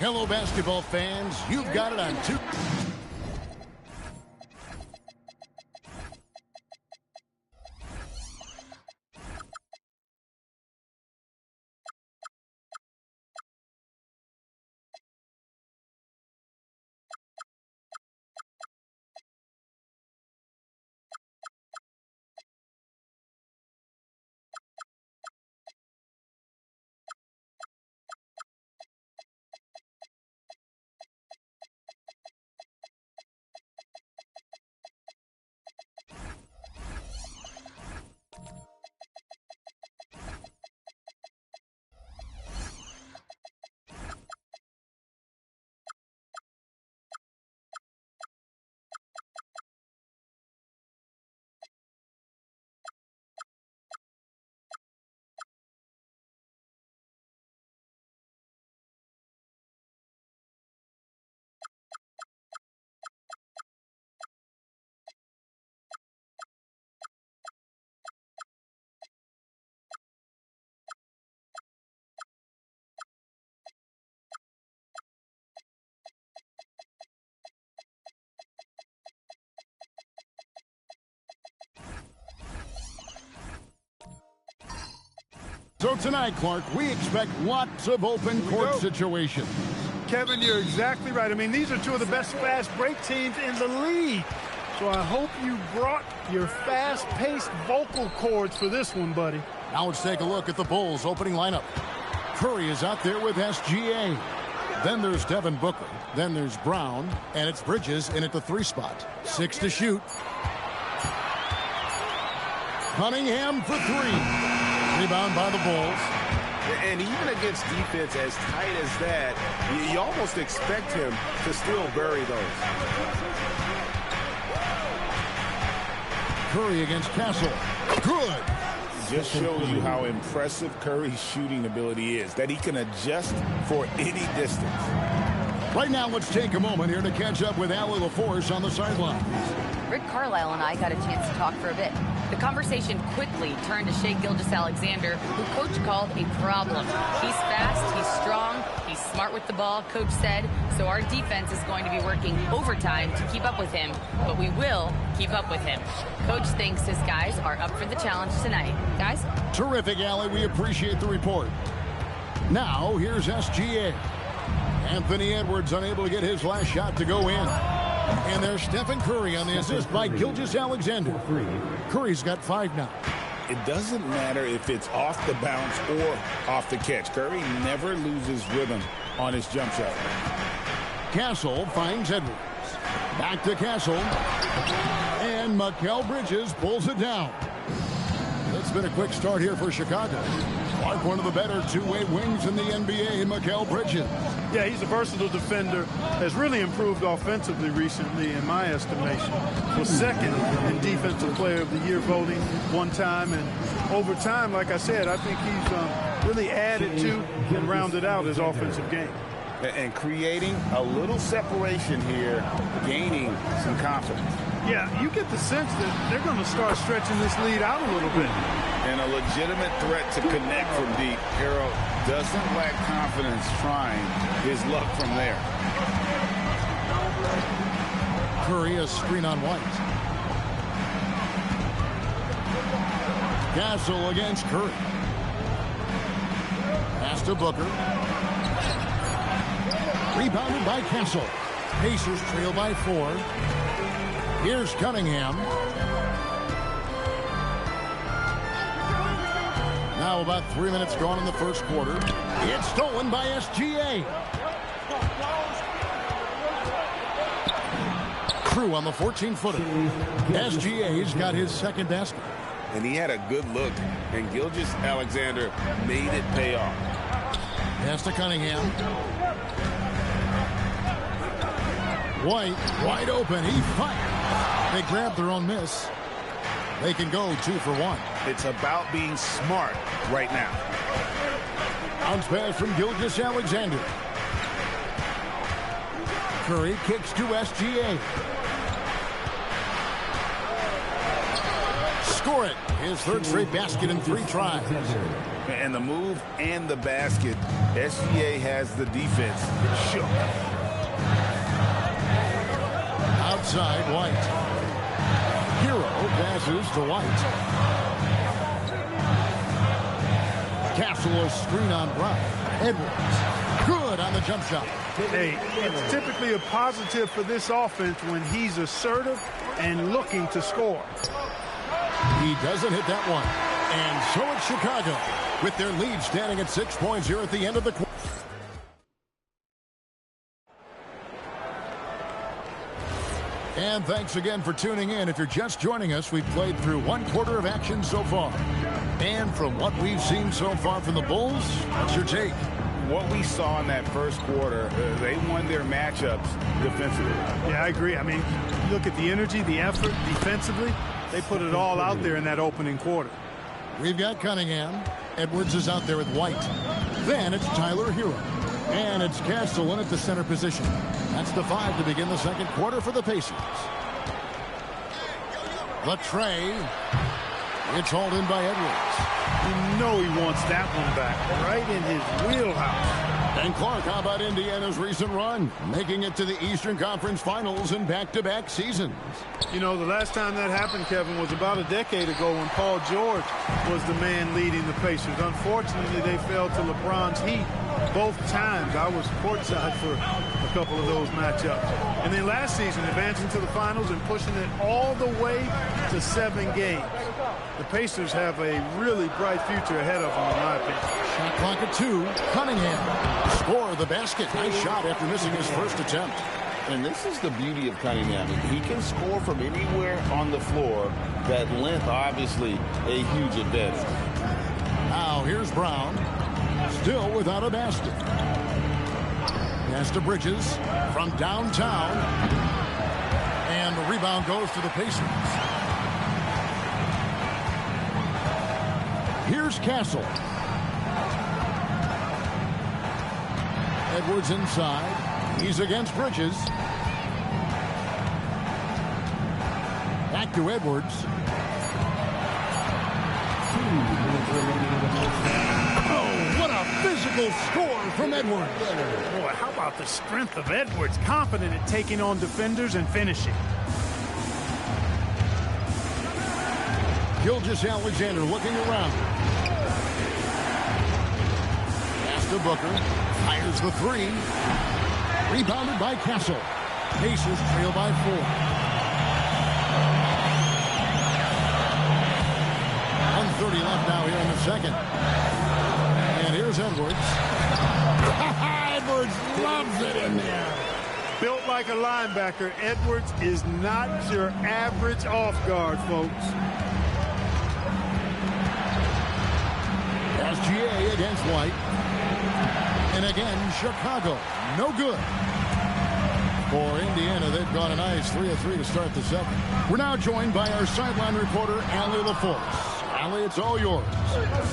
Hello, basketball fans. You've got it on two. So tonight, Clark, we expect lots of open court situations. Kevin, you're exactly right. I mean, these are two of the best fast break teams in the league. So I hope you brought your fast-paced vocal cords for this one, buddy. Now let's take a look at the Bulls' opening lineup. Curry is out there with SGA. Then there's Devin Booker. Then there's Brown. And it's Bridges in at the 3 spot. 6 to shoot. Cunningham for 3. Rebound by the Bulls. And even against defense as tight as that, you almost expect him to still bury those. Curry against Castle. Good. Just shows you how impressive Curry's shooting ability is, that he can adjust for any distance. Right now, let's take a moment here to catch up with Allie LaForce on the sideline. Rick Carlisle and I got a chance to talk for a bit. The conversation quickly turned to Shai Gilgeous-Alexander, who Coach called a problem. He's fast, he's strong, he's smart with the ball, Coach said, so our defense is going to be working overtime to keep up with him, but we will keep up with him. Coach thinks his guys are up for the challenge tonight. Guys? Terrific, Allie. We appreciate the report. Now, here's SGA. Anthony Edwards unable to get his last shot to go in. And there's Stephen Curry on the assist by Gilgeous-Alexander. Curry's got 5 now. It doesn't matter if it's off the bounce or off the catch. Curry never loses rhythm on his jump shot. Castle finds Edwards. Back to Castle. And Mikal Bridges pulls it down. It's been a quick start here for Chicago. Clark, one of the better two-way wings in the NBA, Mikal Bridges. Yeah, he's a versatile defender. Has really improved offensively recently, in my estimation. Was second in Defensive Player of the Year voting one time. And over time, like I said, I think he's really added to and rounded out his offensive game. And creating a little separation here, gaining some confidence. Yeah, you get the sense that they're going to start stretching this lead out a little bit. And a legitimate threat to connect from deep. Harrell doesn't lack confidence trying his luck from there. Curry, a screen on White. Castle against Curry. Pass to Booker. Rebounded by Castle. Pacers trail by 4. Here's Cunningham. Now about 3 minutes gone in the first quarter. It's stolen by SGA. Crew on the 14-footer. SGA's got his second basket. And he had a good look, and Gilgeous-Alexander made it pay off. Pass to Cunningham. White, wide open. He fired. They grabbed their own miss. They can go 2 for 1. It's about being smart right now. Bounce pass from Gilgeous-Alexander. Curry kicks to SGA. score it. His third straight basket in 3 tries. And the move and the basket, SGA has the defense shook. Outside, White. Hero passes to White. Castle a screen on Brown. Edwards. Good on the jump shot. Hey, it's typically a positive for this offense when he's assertive and looking to score. He doesn't hit that one. And so it's Chicago with their lead standing at 6 points here at the end of the quarter. And thanks again for tuning in. If you're just joining us, we've played through 1 quarter of action so far. And from what we've seen so far from the Bulls, what's your take? What we saw in that first quarter, they won their matchups defensively. Yeah, I agree. I mean, look at the energy, the effort defensively. They put it all out there in that opening quarter. We've got Cunningham. Edwards is out there with White. Then it's Tyler Hero. And it's Castle in at the center position. That's the 5 to begin the second quarter for the Pacers. The tray. It's hauled in by Edwards. You know he wants that one back, right in his wheelhouse. And Clark, how about Indiana's recent run? Making it to the Eastern Conference Finals in back-to-back seasons. You know, the last time that happened, Kevin, was about a decade ago when Paul George was the man leading the Pacers. Unfortunately, they fell to LeBron's Heat both times. I was courtside for a couple of those matchups. And then last season, advancing to the finals and pushing it all the way to 7 games. The Pacers have a really bright future ahead of them, in my opinion. Shot clock at 2. Cunningham. Score the basket. Nice shot after missing his first attempt. And this is the beauty of Cunningham. He can score from anywhere on the floor. That length, obviously, a huge advantage. Now here's Brown. Still without a basket. Pass to Bridges from downtown. And the rebound goes to the Pacers. Here's Castle. Edwards inside. He's against Bridges. Back to Edwards. Oh, what a physical score from Edwards. Boy, how about the strength of Edwards? Confident at taking on defenders and finishing. Gilgeous-Alexander looking around. Pass to Booker. Fires the 3. Rebounded by Castle. Pacers trail by 4. 1:30 left now here in the second. And here's Edwards. Edwards loves it in there. Built like a linebacker, Edwards is not your average off guard, folks. SGA against White. And again, Chicago. No good. For Indiana, they've gone a nice 3 of 3 to start the second. We're now joined by our sideline reporter, Allie LaForce. Allie, it's all yours.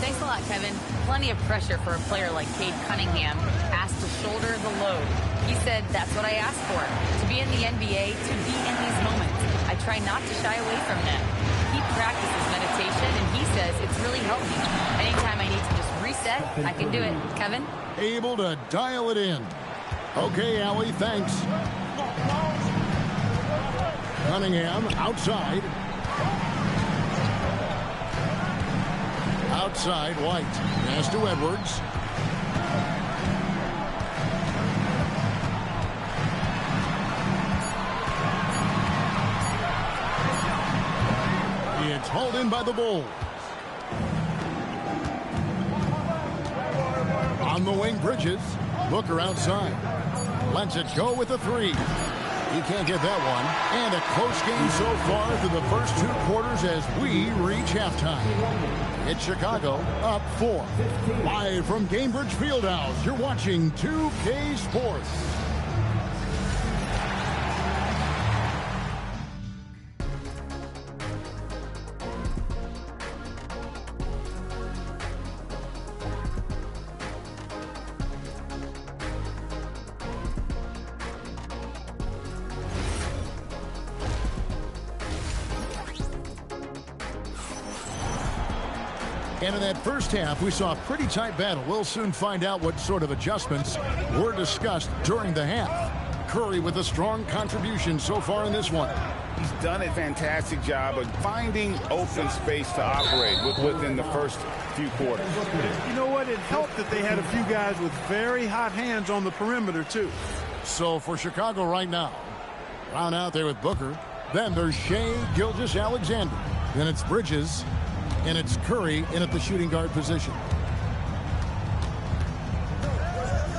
Thanks a lot, Kevin. Plenty of pressure for a player like Cade Cunningham, asked to shoulder the load. He said, that's what I asked for, to be in the NBA, to be in these moments. I try not to shy away from them. He practices meditation, and he says it's really helped me. Anytime I need to just reset, I can do it. Kevin? Able to dial it in. Okay, Allie, thanks. Cunningham outside. Outside, White. Pass to Edwards. It's hauled in by the Bulls. On the wing, Bridges. Booker outside. Lets it go with a 3. He can't get that one. And a close game so far through the first 2 quarters as we reach halftime. It's Chicago up 4. Live from Gainbridge Fieldhouse, you're watching 2K Sports. And in that first half, we saw a pretty tight battle. We'll soon find out what sort of adjustments were discussed during the half. Curry with a strong contribution so far in this one. He's done a fantastic job of finding open space to operate within the first few quarters. You know what? It helped that they had a few guys with very hot hands on the perimeter, too. So for Chicago right now, Brown out there with Booker. Then there's Shai Gilgeous-Alexander. Then it's Bridges. And it's Curry in at the shooting guard position.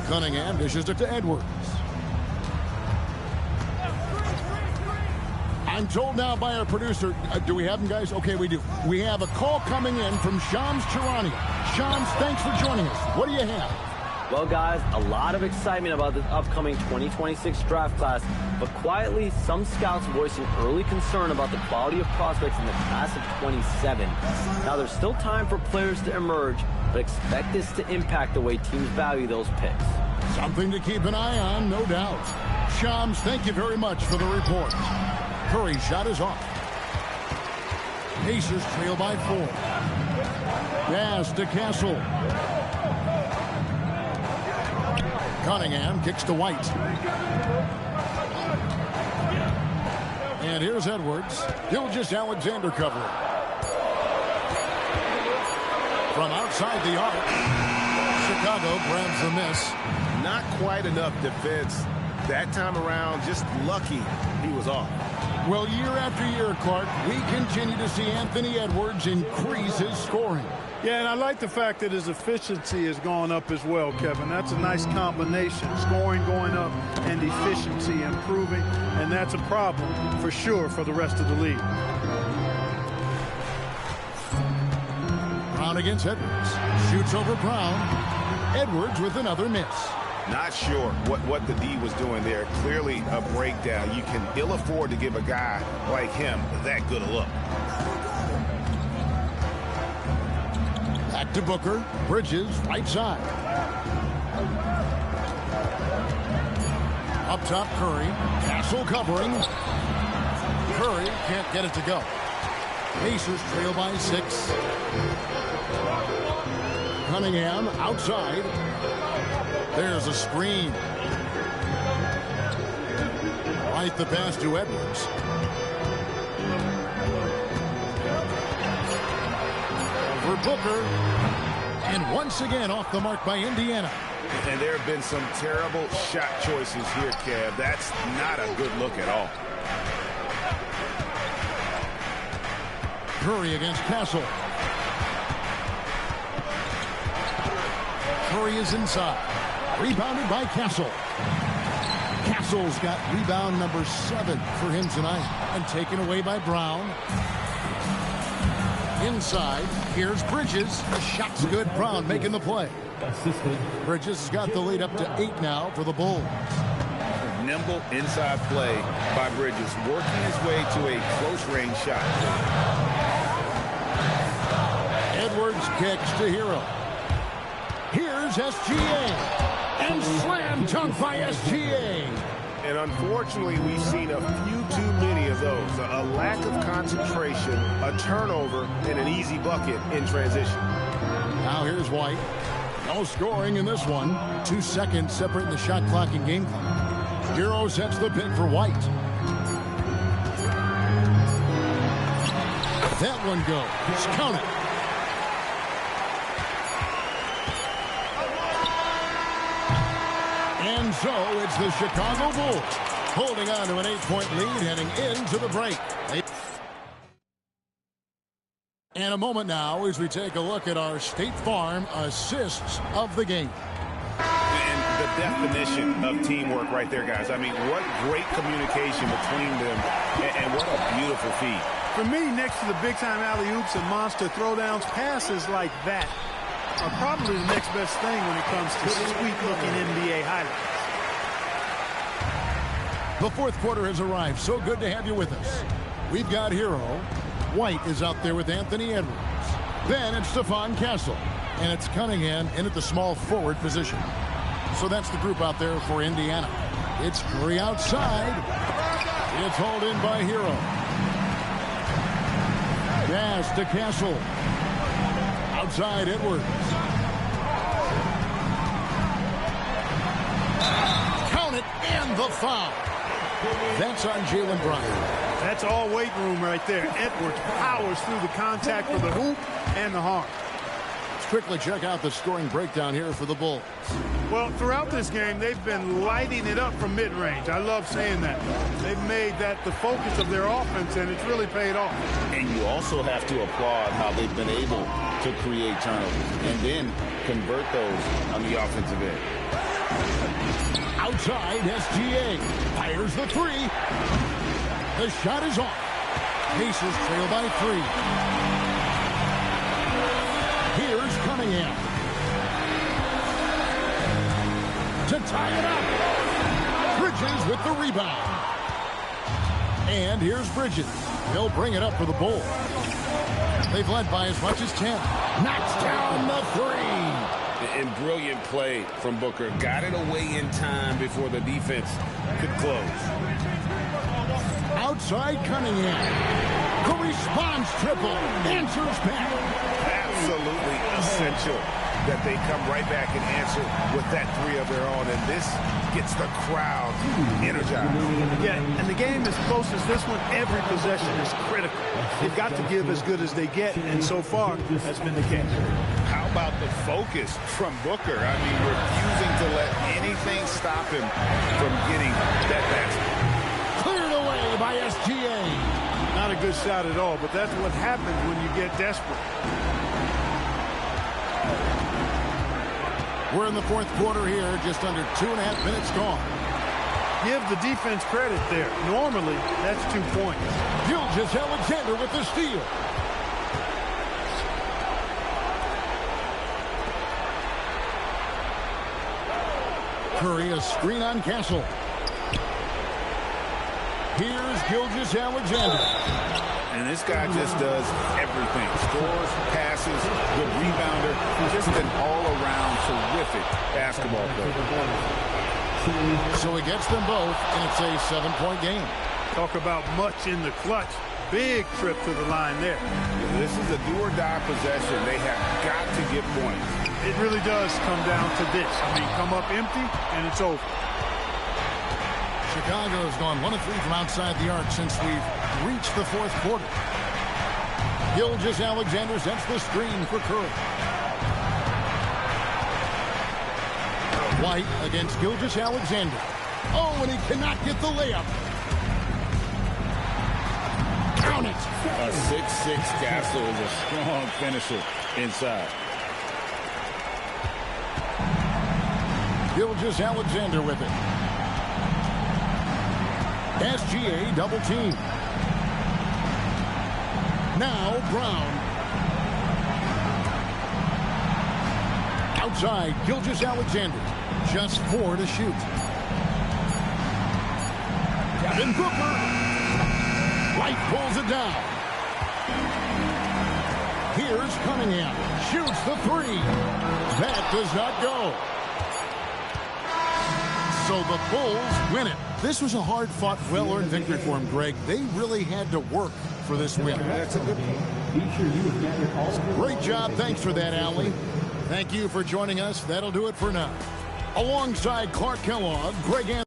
Cunningham dishes it to Edwards. I'm told now by our producer, do we have them, guys? Okay, we do. We have a call coming in from Shams Charania. Shams, thanks for joining us. What do you have? Well, guys, a lot of excitement about this upcoming 2026 draft class, but quietly, some scouts voicing early concern about the quality of prospects in the class of 27. Now, there's still time for players to emerge, but expect this to impact the way teams value those picks. Something to keep an eye on, no doubt. Shams, thank you very much for the report. Curry's shot is off. Pacers trail by 4. Pass to Castle. Cunningham kicks to White. And here's Edwards. Gilgeous-Alexander covering. From outside the arc, Chicago grabs the miss. Not quite enough defense that time around. Just lucky he was off. Well, year after year, Clark, we continue to see Anthony Edwards increase his scoring. Yeah, and I like the fact that his efficiency has gone up as well, Kevin. That's a nice combination. Scoring going up and efficiency improving, and that's a problem for sure for the rest of the league. Brown against Edwards. Shoots over Brown. Edwards with another miss. Not sure what the D was doing there. Clearly a breakdown. You can ill afford to give a guy like him that good a look. Back to Booker. Bridges, right side. Up top, Curry. Castle covering. Curry can't get it to go. Pacers trail by 6. Cunningham outside. There's a screen. Right the pass to Edwards. For Booker. And once again off the mark by Indiana. And there have been some terrible shot choices here, Kev. That's not a good look at all. Curry against Castle. Curry is inside. Rebounded by Castle. Castle's got rebound number 7 for him tonight. And taken away by Brown. Inside, here's Bridges. The shot's good. Brown making the play. Bridges has got the lead up to 8 now for the Bulls. Nimble inside play by Bridges, working his way to a close-range shot. Edwards kicks to Hero. Here's SGA. And slam dunk by SGA. And unfortunately, we've seen a few too many of those. A lack of concentration, a turnover, and an easy bucket in transition. Now here's White. No scoring in this one. 2 seconds separating the shot clock and game clock. Hero sets the pick for White. That one goes. Count it. And so it's the Chicago Bulls holding on to an 8-point lead heading into the break. And a moment now as we take a look at our State Farm assists of the game. And the definition of teamwork right there, guys. I mean, what great communication between them, and what a beautiful feed. For me, next to the big-time alley-oops and monster throwdowns, passes like that are probably the next best thing when it comes to sweet-looking NBA highlights. The fourth quarter has arrived. So good to have you with us. We've got Hero. White is out there with Anthony Edwards. Then it's Stephon Castle. And it's Cunningham in at the small forward position. So that's the group out there for Indiana. It's Curry outside. It's hauled in by Hero. Pass to Castle. Outside Edwards. Count it, and the foul. That's on Jaylen Brown. That's all weight room right there. Edwards powers through the contact for the hoop and the harm. Let's quickly check out the scoring breakdown here for the Bulls. Well, throughout this game, they've been lighting it up from mid-range. I love saying that. They've made that the focus of their offense, and it's really paid off. And you also have to applaud how they've been able to create turnovers and then convert those on the offensive end. Outside, SGA fires the three. The shot is off. Pacers trail by 3. Here's Cunningham to tie it up. Bridges with the rebound. And here's Bridges. He'll bring it up for the Bulls. They've led by as much as 10. Knocks down the 3. And brilliant play from Booker. Got it away in time before the defense could close. Outside Cunningham. The response triple. Answers back. Absolutely essential that they come right back and answer with that 3 of their own. And this gets the crowd energized. Yeah, and the game as close as this one, every possession is critical. They've got to give as good as they get, and so far, that's been the case. How about the focus from Booker? I mean, refusing to let anything stop him from getting that basket. Cleared away by SGA. Not a good shot at all, but that's what happens when you get desperate. We're in the fourth quarter here, just under 2.5 minutes gone. Give the defense credit there. Normally, that's 2 points. Gilgeous-Alexander with the steal. Curry, a screen on Castle. Here's Gilgeous-Alexander. And this guy just does everything. Scores, passes, good rebounder. Just an all-around terrific basketball player. So he gets them both, and it's a 7-point game. Talk about much in the clutch. Big trip to the line there. This is a do-or-die possession. They have got to get points. It really does come down to this. I mean, come up empty, and it's over. Chicago has gone 1 of 3 from outside the arc since we've reached the fourth quarter. Gilgeous-Alexander sets the screen for Curry. White against Gilgeous-Alexander. Oh, and he cannot get the layup. Count it. A 6'6" Castle is a strong finisher inside. Gilgeous-Alexander with it. SGA double team. Now Brown. Outside, Gilgeous-Alexander. Just 4 to shoot. Devin Booker. White pulls it down. Here's Cunningham. Shoots the 3. That does not go. So the Bulls win it. This was a hard-fought, well-earned victory for them, Greg. They really had to work for this win. That's a good point. Great job. Thanks for that, Allie. Thank you for joining us. That'll do it for now. Alongside Clark Kellogg, Greg Anthony.